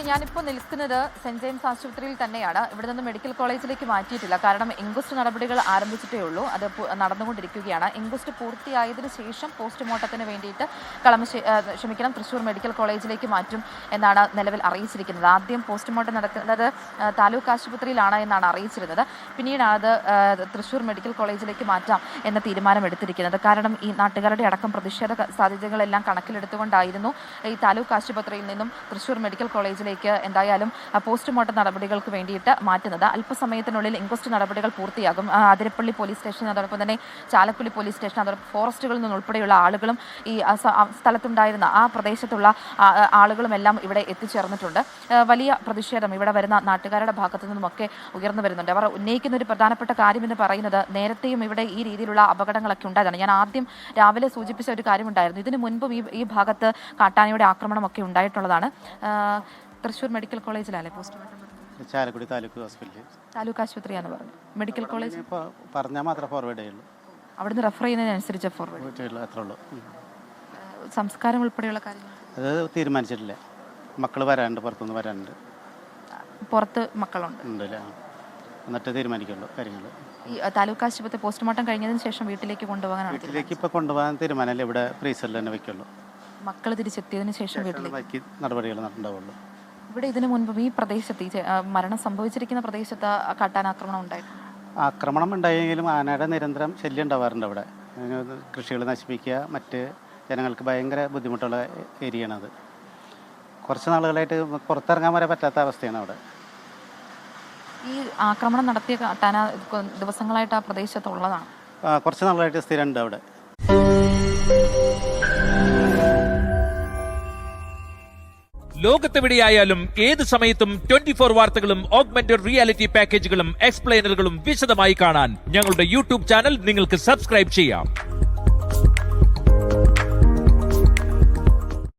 Okay, ഞാനിപ്പോൾ നിൽക്കുന്നത് saint James ആശുപത്രിയിൽ തന്നെയാണ്. ഇവിടെ നിന്ന് മെഡിക്കൽ കോളേജിലേക്ക് മാറ്റിയിട്ടില്ല. കാരണം ഇൻക്വസ്റ്റ് നടപടികൾ ആരംഭിച്ചിട്ടേ ഉള്ളൂ, അത് നടന്നുകൊണ്ടിരിക്കുകയാണ്. ഇൻക്വസ്റ്റ് പൂർത്തിയായതിനു ശേഷം പോസ്റ്റ്മോർട്ടത്തിന് വേണ്ടിയിട്ട് തൃശ്ശൂർ മെഡിക്കൽ കോളേജിലേക്ക് മാറ്റും എന്നാണ് നിലവിൽ അറിയിച്ചിരിക്കുന്നത്. ആദ്യം പോസ്റ്റ്മോർട്ടം നടക്കുന്നത് താലൂക്ക് ആശുപത്രിയിലാണ് എന്നാണ് അറിയിച്ചിരുന്നത്. പിന്നീടാണ് അത് തൃശ്ശൂർ മെഡിക്കൽ കോളേജിലേക്ക് മാറ്റാം എന്ന തീരുമാനം എടുത്തിരിക്കുന്നത്. കാരണം ഈ നാട്ടുകാരുടെ അടക്കം പ്രതിഷേധ സാധ്യതകളെല്ലാം കണക്കിലെടുത്തുകൊണ്ടായിരുന്നു ഈ താലൂക്ക് ആശുപത്രിയിൽ നിന്നും തൃശ്ശൂർ മെഡിക്കൽ കോളേജിലേക്ക് എന്തായാലും പോസ്റ്റ്മോർട്ടം നടപടികൾക്ക് വേണ്ടിയിട്ട് മാറ്റുന്നത്. അല്പസമയത്തിനുള്ളിൽ ഇൻക്വസ്റ്റ് നടപടികൾ പൂർത്തിയാകും. അതിരപ്പള്ളി പോലീസ് സ്റ്റേഷൻ, അതോടൊപ്പം തന്നെ ചാലക്കുടി പോലീസ് സ്റ്റേഷൻ, അതോടൊപ്പം ഫോറസ്റ്റുകളിൽ നിന്നുൾപ്പെടെയുള്ള ആളുകളും ഈ സ്ഥലത്തുണ്ടായിരുന്ന ആ പ്രദേശത്തുള്ള ആളുകളും എല്ലാം ഇവിടെ എത്തിച്ചേർന്നിട്ടുണ്ട്. വലിയ പ്രതിഷേധം ഇവിടെ വരുന്ന നാട്ടുകാരുടെ ഭാഗത്തു നിന്നുമൊക്കെ ഉയർന്നു വരുന്നുണ്ട്. അവർ ഉന്നയിക്കുന്ന ഒരു പ്രധാനപ്പെട്ട കാര്യം എന്ന് പറയുന്നത് നേരത്തെയും ഇവിടെ ഈ രീതിയിലുള്ള അപകടങ്ങളൊക്കെ ഉണ്ടായതാണ്. ഞാൻ ആദ്യം രാവിലെ സൂചിപ്പിച്ച ഒരു കാര്യമുണ്ടായിരുന്നു. ഇതിനു മുൻപും ഈ ഭാഗത്ത് കാട്ടാനയുടെ ആക്രമണമൊക്കെ ഉണ്ടായിട്ടുള്ളതാണ്. തൃശ്ശൂർ മെഡിക്കൽ കോളേജിലല്ലേ പോസ്റ്റ്മോർട്ടം? ചാലക്കുടി താലൂക്ക് ഹോസ്പിറ്റൽ, താലൂക്ക് ആശുപത്രിയാന്ന് പറഞ്ഞു. മെഡിക്കൽ കോളേജ് പറഞ്ഞാൽ മാത്രമേ ഫോർവേഡ് ചെയ്യുള്ളൂ. അവിടുന്ന് റെഫർ ചെയ്യുന്നതിനനുസരിച്ച് ഫോർവേഡ്. അത്രേ ഉള്ളൂ. സംസ്കാരം ഉൾപ്പെടെയുള്ള കാര്യങ്ങൾ അത് തീരുമാനിച്ചിട്ടില്ല. മക്കൾ വരാനുണ്ട്, പുറത്തുനിന്ന് വരാനുണ്ട്. പുറത്ത് മക്കളുണ്ട് ഉണ്ടല്ലേ, എന്നിട്ട് തീരുമാനിക്കുള്ളൂ കാര്യങ്ങൾ. ഈ താലൂക്ക് ആശുപത്രി പോസ്റ്റ്മോർട്ടം കഴിഞ്ഞതിന് ശേഷം വീട്ടിലേക്ക് കൊണ്ടുപോകാനാണ്. വീട്ടിലേക്ക് ഇപ്പോൾ കൊണ്ടുപോകാൻ തീരുമാനമല്ല, ഇവിടെ ഫ്രീസറിൽ തന്നെ വെക്കുള്ളൂ. മക്കൾ തിരിച്ചെത്തിയതിനു ശേഷം വീട്ടിലേക്ക് നടപടികൾ നടന്നുണ്ടാവുള്ളൂ. ഇവിടെ ഇതിനു മുൻപ് ഈ പ്രദേശത്ത് മരണം സംഭവിച്ചിരിക്കുന്ന പ്രദേശത്ത് കാട്ടാനാക്രമണം ഉണ്ടായിട്ടുണ്ട്. ആക്രമണം ഉണ്ടായെങ്കിലും ആനയുടെ നിരന്തരം ശല്യം ഉണ്ടാവാറുണ്ട് അവിടെ. കൃഷികൾ നശിപ്പിക്കുക, മറ്റ് ജനങ്ങൾക്ക് ഭയങ്കര ബുദ്ധിമുട്ടുള്ള ഏരിയയാണ് അത്. കുറച്ച് നാളുകളായിട്ട് പുറത്തിറങ്ങാൻ വരെ പറ്റാത്ത അവസ്ഥയാണ് അവിടെ. ഈ ആക്രമണം നടത്തിയ കാട്ടാന ദിവസങ്ങളായിട്ട് ആ പ്രദേശത്തുള്ളതാണ്. കുറച്ച് നാളുകളായിട്ട് സ്ഥിരമുണ്ട് അവിടെ. ലോകത്തെവിടെയായാലും ഏത് സമയത്തും 24 വാർത്തകളും ഓഗ്മെന്റഡ് റിയാലിറ്റി പാക്കേജുകളും എക്സ്പ്ലെയിനറുകളും വിശദമായി കാണാൻ ഞങ്ങളുടെ യൂട്യൂബ് ചാനൽ നിങ്ങൾക്ക് സബ്സ്ക്രൈബ് ചെയ്യാം.